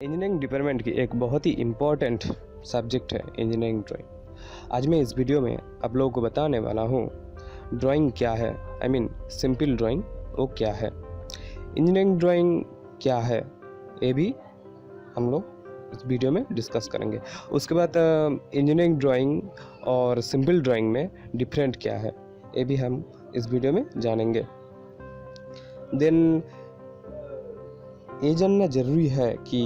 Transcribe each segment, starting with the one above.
Engineering department की एक बहुत ही इम्पॉर्टेंट सब्जेक्ट है इंजीनियरिंग ड्राइंग। आज मैं इस वीडियो में आप लोगों को बताने वाला हूँ ड्राइंग क्या है, आई मीन सिंपल ड्राइंग वो क्या है, इंजीनियरिंग ड्राइंग क्या है, ये भी हम लोग इस वीडियो में डिस्कस करेंगे। उसके बाद इंजीनियरिंग ड्राइंग और सिंपल ड्राइंग में डिफरेंट क्या है, ये भी हम इस वीडियो में जानेंगे। देन ये जानना ज़रूरी है कि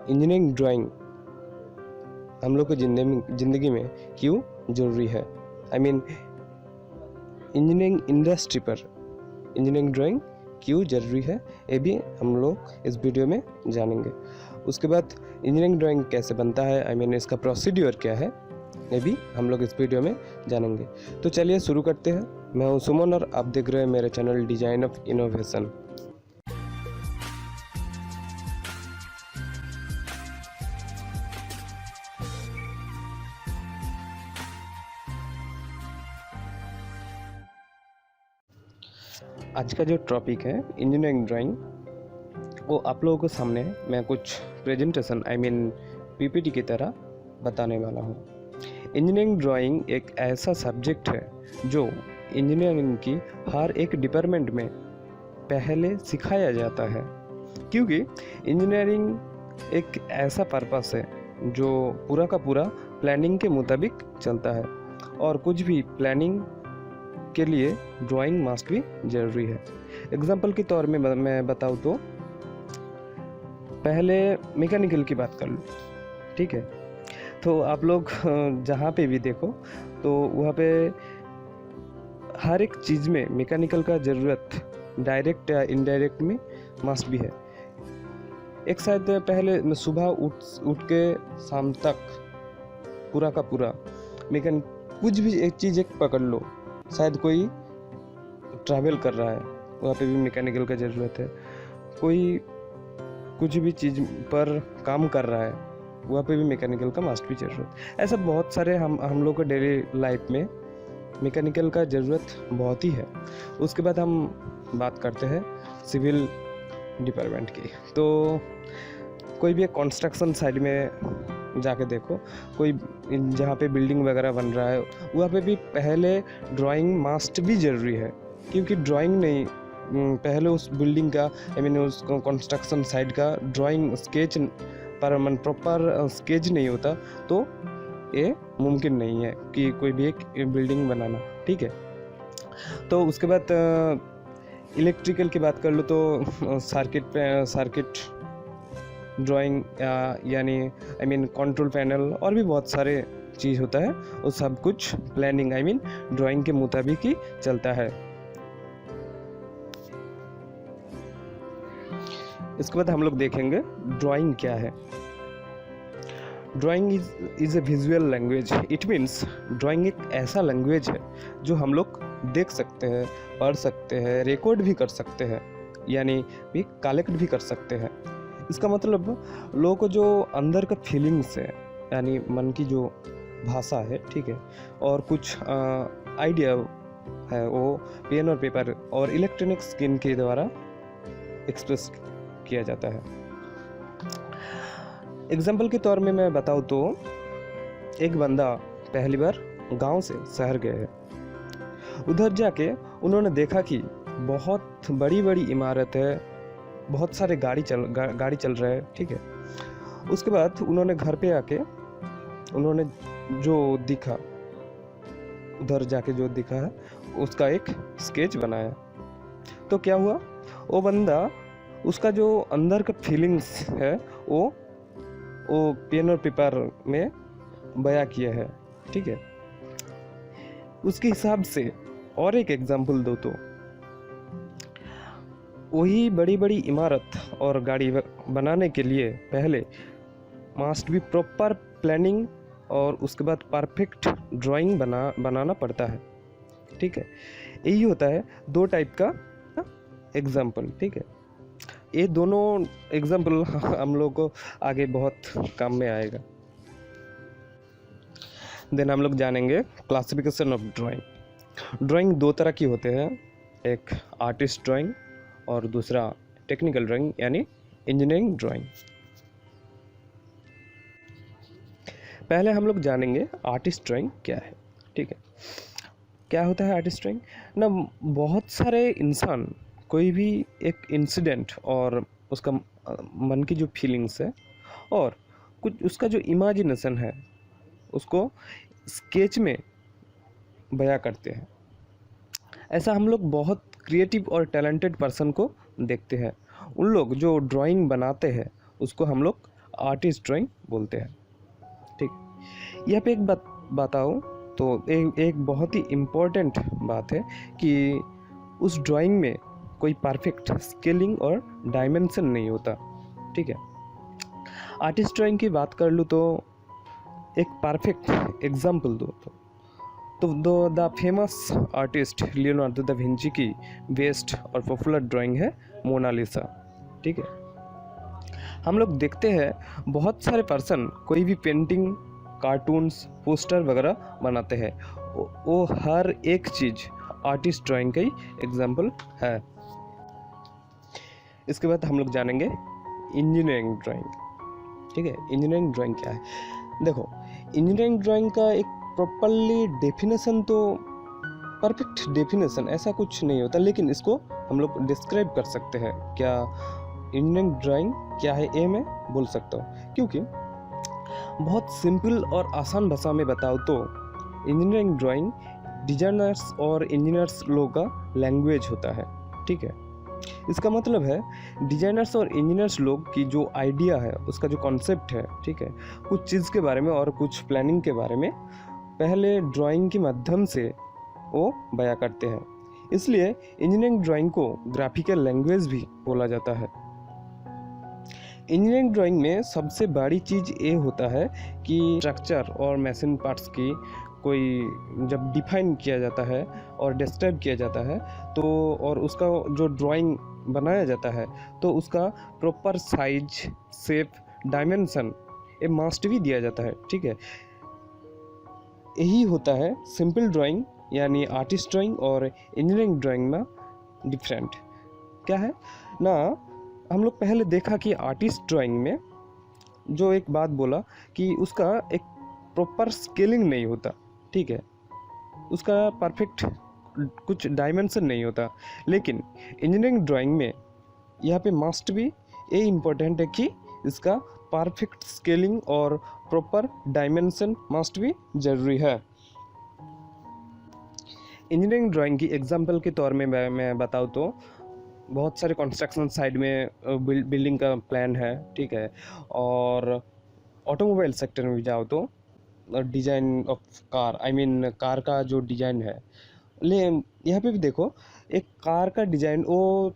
इंजीनियरिंग ड्राइंग हम लोग को ज़िंदगी में क्यों ज़रूरी है, आई मीन इंजीनियरिंग इंडस्ट्री पर इंजीनियरिंग ड्राइंग क्यों ज़रूरी है, ये भी हम लोग इस वीडियो में जानेंगे। उसके बाद इंजीनियरिंग ड्राइंग कैसे बनता है, आई मीन इसका प्रोसीड्यूर क्या है, ये भी हम लोग इस वीडियो में जानेंगे। तो चलिए शुरू करते हैं। मैं हूं सुमन और आप देख रहे हैं मेरे चैनल डिज़ाइन ऑफ इनोवेशन। आज का जो टॉपिक है इंजीनियरिंग ड्राइंग, वो आप लोगों के सामने मैं कुछ प्रेजेंटेशन आई मीन पीपीटी की तरह बताने वाला हूँ। इंजीनियरिंग ड्राइंग एक ऐसा सब्जेक्ट है जो इंजीनियरिंग की हर एक डिपार्टमेंट में पहले सिखाया जाता है, क्योंकि इंजीनियरिंग एक ऐसा पर्पस है जो पूरा का पूरा प्लानिंग के मुताबिक चलता है, और कुछ भी प्लानिंग के लिए ड्राइंग मस्ट भी ज़रूरी है। एग्जाम्पल के तौर में मैं बताऊँ तो पहले मैकेनिकल की बात कर लूँ, ठीक है। तो आप लोग जहाँ पे भी देखो तो वहाँ पे हर एक चीज़ में मैकेनिकल का ज़रूरत डायरेक्ट या इनडायरेक्ट में मस्ट भी है। एक शायद पहले सुबह उठ के शाम तक पूरा का पूरा मैकेनिक कुछ भी एक चीज़ एक पकड़ लो, शायद कोई ट्रैवल कर रहा है वहाँ पे भी मैकेनिकल का ज़रूरत है, कोई कुछ भी चीज़ पर काम कर रहा है वहाँ पे भी मैकेनिकल का मस्ट भी ज़रूरत। ऐसा बहुत सारे हम लोग को डेली लाइफ में मैकेनिकल का ज़रूरत बहुत ही है। उसके बाद हम बात करते हैं सिविल डिपार्टमेंट की। तो कोई भी एक कंस्ट्रक्शन साइड में जाके देखो, कोई जहाँ पे बिल्डिंग वगैरह बन रहा है वहाँ पे भी पहले ड्राइंग मस्ट भी ज़रूरी है, क्योंकि ड्राइंग नहीं पहले उस बिल्डिंग का आई मीन उस कंस्ट्रक्शन साइट का ड्राइंग स्केच पर प्रॉपर स्केच नहीं होता तो ये मुमकिन नहीं है कि कोई भी एक बिल्डिंग बनाना, ठीक है। तो उसके बाद इलेक्ट्रिकल की बात कर लो तो सर्किट ड्राइंग यानी आई मीन कंट्रोल पैनल और भी बहुत सारे चीज़ होता है, वो सब कुछ प्लानिंग आई मीन ड्राइंग के मुताबिक ही चलता है। इसके बाद हम लोग देखेंगे ड्राइंग क्या है। Drawing is a visual language. It means drawing एक ऐसा लैंग्वेज है जो हम लोग देख सकते हैं, पढ़ सकते हैं, रिकॉर्ड भी कर सकते हैं, यानी भी कलेक्ट भी कर सकते हैं। इसका मतलब लोगों को जो अंदर का फीलिंग्स है यानी मन की जो भाषा है, ठीक है, और कुछ आइडिया है वो पेन और पेपर और इलेक्ट्रॉनिक स्क्रीन के द्वारा एक्सप्रेस किया जाता है। एग्जाम्पल के तौर में मैं बताऊँ तो एक बंदा पहली बार गांव से शहर गए हैं। उधर जाके उन्होंने देखा कि बहुत बड़ी बड़ी इमारत है, बहुत सारे गाड़ी चल रहा है, ठीक है। उसके बाद उन्होंने घर पे आके उन्होंने जो दिखा उधर जाके जो दिखा है उसका एक स्केच बनाया। तो क्या हुआ, वो बंदा उसका जो अंदर का फीलिंग्स है वो पेन और पेपर में बयां किया है, ठीक है। उसके हिसाब से और एक एग्जाम्पल दो तो वही बड़ी बड़ी इमारत और गाड़ी बनाने के लिए पहले मस्ट भी प्रॉपर प्लानिंग और उसके बाद परफेक्ट ड्राइंग बनाना पड़ता है, ठीक है। यही होता है दो टाइप का एग्जाम्पल, ठीक है। ये दोनों एग्जाम्पल हम लोग को आगे बहुत काम में आएगा। देन हम लोग जानेंगे क्लासिफिकेशन ऑफ ड्राइंग। ड्राइंग दो तरह की होते हैं, एक आर्टिस्ट ड्राइंग और दूसरा टेक्निकल ड्राइंग यानी इंजीनियरिंग ड्राइंग। पहले हम लोग जानेंगे आर्टिस्ट ड्राइंग क्या है। ठीक है, क्या होता है आर्टिस्ट ड्राइंग ना। बहुत सारे इंसान कोई भी एक इंसिडेंट और उसका मन की जो फीलिंग्स है और कुछ उसका जो इमेजिनेशन है उसको स्केच में बयां करते हैं। ऐसा हम लोग बहुत क्रिएटिव और टैलेंटेड पर्सन को देखते हैं। उन लोग जो ड्राइंग बनाते हैं उसको हम लोग आर्टिस्ट ड्राइंग बोलते हैं। ठीक, यहाँ पे एक बात बताऊँ तो एक बहुत ही इम्पोर्टेंट बात है कि उस ड्राइंग में कोई परफेक्ट स्केलिंग और डायमेंशन नहीं होता। ठीक है, आर्टिस्ट ड्राइंग की बात कर लूँ तो एक परफेक्ट एग्जाम्पल दो तो the famous artist Leonardo da Vinci की बेस्ट और पॉपुलर ड्राइंग है मोनालिसा। ठीक है, हम लोग देखते हैं बहुत सारे पर्सन कोई भी पेंटिंग, कार्टून्स, पोस्टर वगैरह बनाते हैं, वो हर एक चीज़ आर्टिस्ट ड्राइंग का ही एग्जाम्पल है। इसके बाद हम लोग जानेंगे इंजीनियरिंग ड्राइंग। ठीक है, इंजीनियरिंग ड्राइंग क्या है? देखो, इंजीनियरिंग ड्राइंग का एक प्रॉपरली डेफिनेशन तो परफेक्ट डेफिनेशन ऐसा कुछ नहीं होता, लेकिन इसको हम लोग डिस्क्राइब कर सकते हैं। क्या इंजीनियरिंग ड्राइंग क्या है ये मैं बोल सकता हूँ, क्योंकि बहुत सिंपल और आसान भाषा में बताओ तो इंजीनियरिंग ड्राइंग डिजाइनर्स और इंजीनियर्स लोगों का लैंग्वेज होता है। ठीक है, इसका मतलब है डिजाइनर्स और इंजीनियर्स लोग की जो आइडिया है, उसका जो कॉन्सेप्ट है, ठीक है, कुछ चीज़ के बारे में और कुछ प्लानिंग के बारे में पहले ड्राइंग के माध्यम से वो बयां करते हैं। इसलिए इंजीनियरिंग ड्राइंग को ग्राफिकल लैंग्वेज भी बोला जाता है। इंजीनियरिंग ड्राइंग में सबसे बड़ी चीज़ ये होता है कि स्ट्रक्चर और मशीन पार्ट्स की कोई जब डिफाइन किया जाता है और डिस्क्राइब किया जाता है तो और उसका जो ड्राइंग बनाया जाता है तो उसका प्रॉपर साइज, शेप, डायमेंशन ये मस्ट भी दिया जाता है। ठीक है, यही होता है सिंपल ड्राइंग यानी आर्टिस्ट ड्राइंग और इंजीनियरिंग ड्राइंग में डिफरेंट क्या है ना। हम लोग पहले देखा कि आर्टिस्ट ड्राइंग में जो एक बात बोला कि उसका एक प्रॉपर स्केलिंग नहीं होता। ठीक है, उसका परफेक्ट कुछ डायमेंशन नहीं होता, लेकिन इंजीनियरिंग ड्राइंग में यहाँ पे मस्ट भी ये इम्पोर्टेंट है कि इसका परफेक्ट स्केलिंग और प्रॉपर डायमेंशन मस्ट भी जरूरी है। इंजीनियरिंग ड्राइंग की एग्जांपल के तौर में मैं बताऊँ तो बहुत सारे कंस्ट्रक्शन साइड में बिल्डिंग का प्लान है। ठीक है, और ऑटोमोबाइल सेक्टर में भी जाओ तो design of car, I mean car का जो डिज़ाइन है, यहाँ पे भी देखो एक कार का डिज़ाइन वो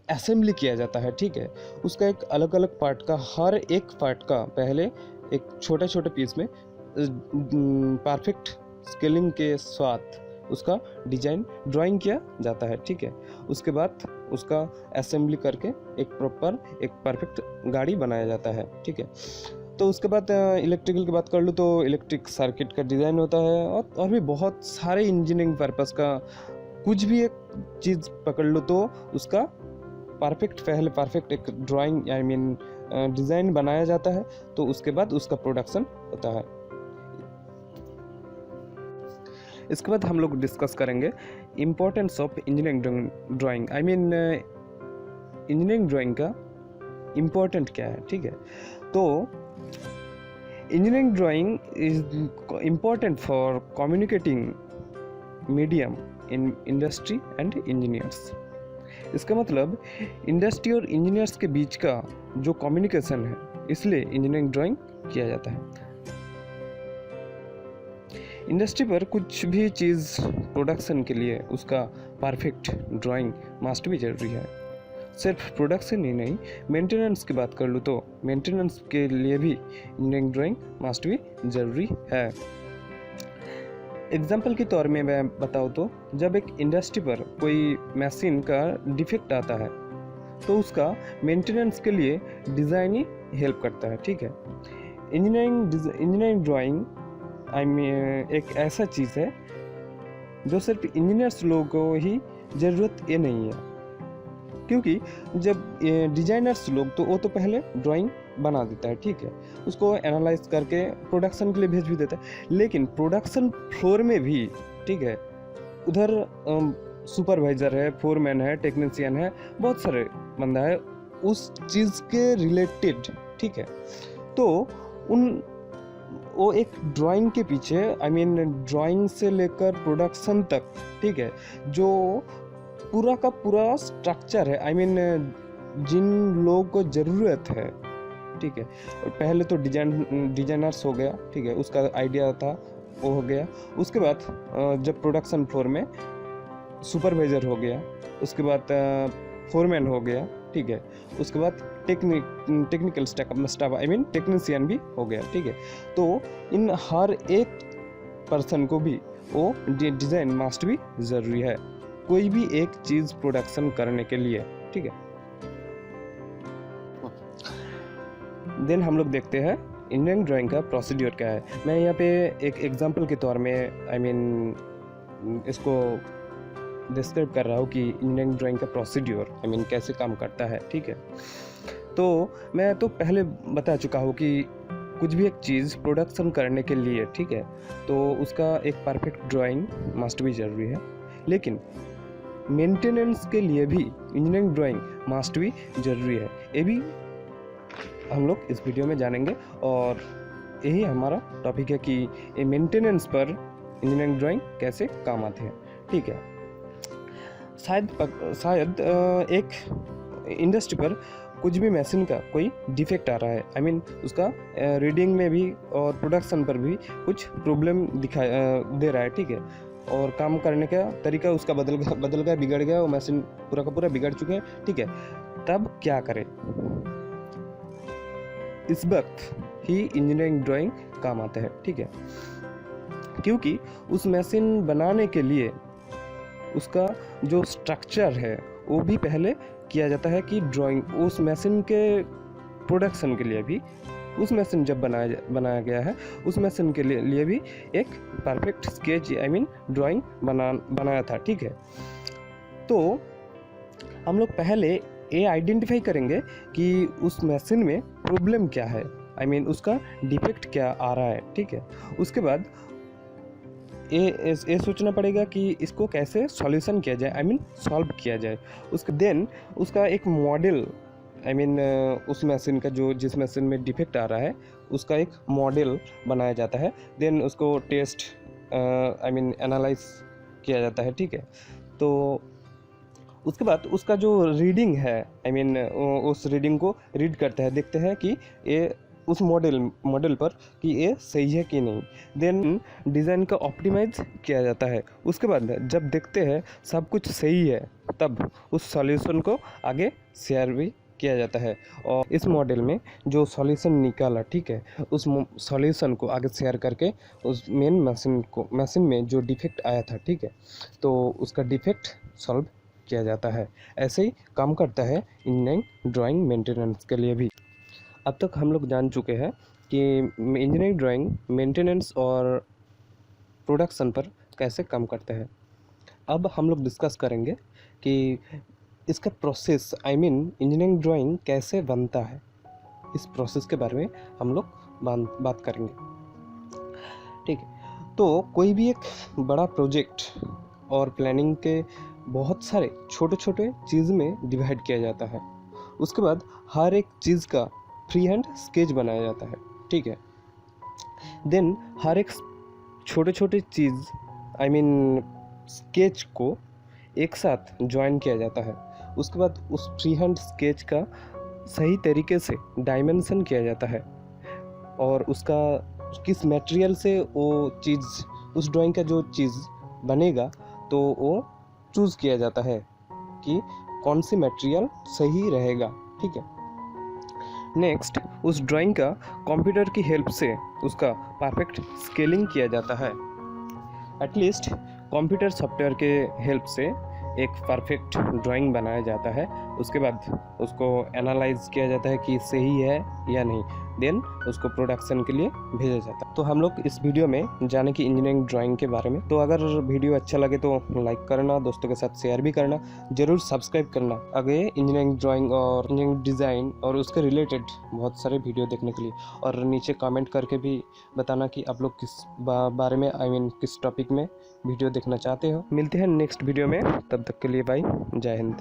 असेंबली किया जाता है। ठीक है, उसका एक अलग अलग पार्ट का हर एक पार्ट का पहले एक छोटे छोटे पीस में परफेक्ट स्केलिंग के साथ उसका डिज़ाइन ड्राइंग किया जाता है। ठीक है, उसके बाद उसका असेंबली करके एक परफेक्ट गाड़ी बनाया जाता है। ठीक है, तो उसके बाद इलेक्ट्रिकल की बात कर लूँ तो इलेक्ट्रिक सर्किट का डिज़ाइन होता है और भी बहुत सारे इंजीनियरिंग पर्पस का कुछ भी एक चीज़ पकड़ लो तो उसका पहले परफेक्ट एक ड्राइंग आई मीन डिज़ाइन बनाया जाता है, तो उसके बाद उसका प्रोडक्शन होता है। इसके बाद हम लोग डिस्कस करेंगे importance of engineering drawing, I mean engineering drawing का इम्पोर्टेंट क्या है। ठीक है, तो engineering drawing is important for communicating medium in industry and engineers. इसका मतलब इंडस्ट्री और इंजीनियर्स के बीच का जो कम्युनिकेशन है, इसलिए इंजीनियरिंग ड्राइंग किया जाता है। इंडस्ट्री पर कुछ भी चीज़ प्रोडक्शन के लिए उसका परफेक्ट ड्राइंग मस्ट भी जरूरी है। सिर्फ प्रोडक्शन ही नहीं, मेंटेनेंस की बात कर लूँ तो मेंटेनेंस के लिए भी इंजीनियरिंग ड्राइंग मस्ट भी ज़रूरी है। एग्जाम्पल के तौर में मैं बताऊँ तो जब एक इंडस्ट्री पर कोई मशीन का डिफेक्ट आता है तो उसका मेंटेनेंस के लिए डिज़ाइन ही हेल्प करता है। ठीक है, इंजीनियरिंग ड्राइंग आई मीन एक ऐसा चीज़ है जो सिर्फ इंजीनियर्स लोगों को ही ज़रूरत ये नहीं है, क्योंकि जब डिजाइनर्स लोग तो वो तो पहले ड्राइंग बना देता है, ठीक है, उसको एनालाइज करके प्रोडक्शन के लिए भेज भी देता है, लेकिन प्रोडक्शन फ्लोर में भी, ठीक है, उधर सुपरवाइजर है, फोरमैन है, टेक्नीशियन है, बहुत सारे बंदा है उस चीज़ के रिलेटेड, ठीक है। तो वो एक ड्राइंग के पीछे, आई मीन ड्राइंग से लेकर प्रोडक्शन तक, ठीक है, जो पूरा का पूरा स्ट्रक्चर है, आई मीन जिन लोगों को ज़रूरत है, ठीक है, पहले तो डिजाइनर्स हो गया, ठीक है, उसका आइडिया था वो हो गया, उसके बाद जब प्रोडक्शन फ्लोर में सुपरवाइजर हो गया, उसके बाद फोरमैन हो गया, ठीक है, उसके बाद technical staff I mean technician भी हो गया, ठीक है। तो इन हर एक पर्सन को भी वो डिज़ाइन मास्ट भी ज़रूरी है कोई भी एक चीज़ प्रोडक्शन करने के लिए, ठीक है। देन हम लोग देखते हैं इंजीनियरिंग ड्राइंग का प्रोसीड्यूर क्या है। मैं यहाँ पे एक एग्जांपल के तौर में आई मीन इसको डिस्क्राइब कर रहा हूँ कि इंजीनियरिंग ड्राइंग का प्रोसीड्यूर आई मीन कैसे काम करता है, ठीक है। तो मैं तो पहले बता चुका हूँ कि कुछ भी एक चीज़ प्रोडक्शन करने के लिए, ठीक है, तो उसका एक परफेक्ट ड्राइंग मस्ट भी ज़रूरी है, लेकिन मेंटेनेंस के लिए भी इंजीनियरिंग ड्राइंग मस्ट भी ज़रूरी है। ये भी हम लोग इस वीडियो में जानेंगे और यही हमारा टॉपिक है कि ये मेंटेनेंस पर इंजीनियरिंग ड्राइंग कैसे काम आते हैं, ठीक है। शायद एक इंडस्ट्री पर कुछ भी मशीन का कोई डिफेक्ट आ रहा है, आई मीन उसका रीडिंग में भी और प्रोडक्शन पर भी कुछ प्रॉब्लम दे रहा है, ठीक है, और काम करने का तरीका उसका बदल गया, बिगड़ गया, वो मशीन पूरा का पूरा बिगड़ चुके हैं, ठीक है। तब क्या करें? इस वक्त ही इंजीनियरिंग ड्राइंग काम आता है, ठीक है, क्योंकि उस मशीन बनाने के लिए उसका जो स्ट्रक्चर है वो भी पहले किया जाता है कि ड्राइंग उस मशीन के प्रोडक्शन के लिए भी, उस मशीन जब बनाया गया है उस मशीन के लिए भी एक perfect sketch I mean drawing बनाया था, ठीक है। तो हम लोग पहले ये आइडेंटिफाई करेंगे कि उस मशीन में प्रॉब्लम क्या है, आई मीन उसका डिफेक्ट क्या आ रहा है, ठीक है। उसके बाद ये सोचना पड़ेगा कि इसको कैसे सॉल्यूशन किया जाए, आई मीन सॉल्व किया जाए। उसके देन उसका एक मॉडल आई मीन उस मशीन का जो जिस मशीन में डिफेक्ट आ रहा है उसका एक मॉडल बनाया जाता है, देन उसको टेस्ट आई मीन एनालाइज किया जाता है, ठीक है। तो उसके बाद उसका जो रीडिंग है आई मीन उस रीडिंग को रीड करते हैं, देखते हैं कि ये उस मॉडल पर कि ये सही है कि नहीं, देन डिज़ाइन का ऑप्टिमाइज किया जाता है। उसके बाद जब देखते हैं सब कुछ सही है तब उस सॉल्यूशन को आगे शेयर भी किया जाता है, और इस मॉडल में जो सॉल्यूशन निकाला, ठीक है, उस सॉल्यूशन को आगे शेयर करके उस मेन मशीन में जो डिफेक्ट आया था, ठीक है, तो उसका डिफेक्ट सॉल्व किया जाता है। ऐसे ही काम करता है इंजीनियरिंग ड्राइंग मेंटेनेंस के लिए भी। अब तक हम लोग जान चुके हैं कि इंजीनियरिंग ड्राइंग मेंटेनेंस और प्रोडक्शन पर कैसे काम करते हैं। अब हम लोग डिस्कस करेंगे कि इसका process I mean engineering drawing कैसे बनता है, इस प्रोसेस के बारे में हम लोग बात करेंगे, ठीक है। तो कोई भी एक बड़ा प्रोजेक्ट और प्लानिंग के बहुत सारे छोटे छोटे चीज़ में डिवाइड किया जाता है। उसके बाद हर एक चीज़ का फ्री हैंड स्केच बनाया जाता है, ठीक है। देन हर एक छोटे छोटे चीज़ आई मीन स्केच को एक साथ ज्वाइन किया जाता है। उसके बाद उस फ्री हैंड स्केच का सही तरीके से डायमेंशन किया जाता है, और उसका किस मटेरियल से वो चीज़ उस ड्राइंग का जो चीज़ बनेगा तो वो चूज़ किया जाता है कि कौन सी मटेरियल सही रहेगा, ठीक है। नेक्स्ट उस ड्राइंग का कंप्यूटर की हेल्प से उसका परफेक्ट स्केलिंग किया जाता है। एटलीस्ट कंप्यूटर सॉफ्टवेयर के हेल्प से एक परफेक्ट ड्राइंग बनाया जाता है। उसके बाद उसको एनालाइज किया जाता है कि सही है या नहीं, देन उसको प्रोडक्शन के लिए भेजा जाता है। तो हम लोग इस वीडियो में जाने की इंजीनियरिंग ड्राइंग के बारे में। तो अगर वीडियो अच्छा लगे तो लाइक करना, दोस्तों के साथ शेयर भी करना, जरूर सब्सक्राइब करना आगे इंजीनियरिंग ड्राइंग और इंजीनियरिंग डिज़ाइन और उसके रिलेटेड बहुत सारे वीडियो देखने के लिए। और नीचे कमेंट करके भी बताना कि आप लोग किस बारे में किस टॉपिक में वीडियो देखना चाहते हो। मिलते हैं नेक्स्ट वीडियो में, तब तक के लिए बाय, जय हिंद।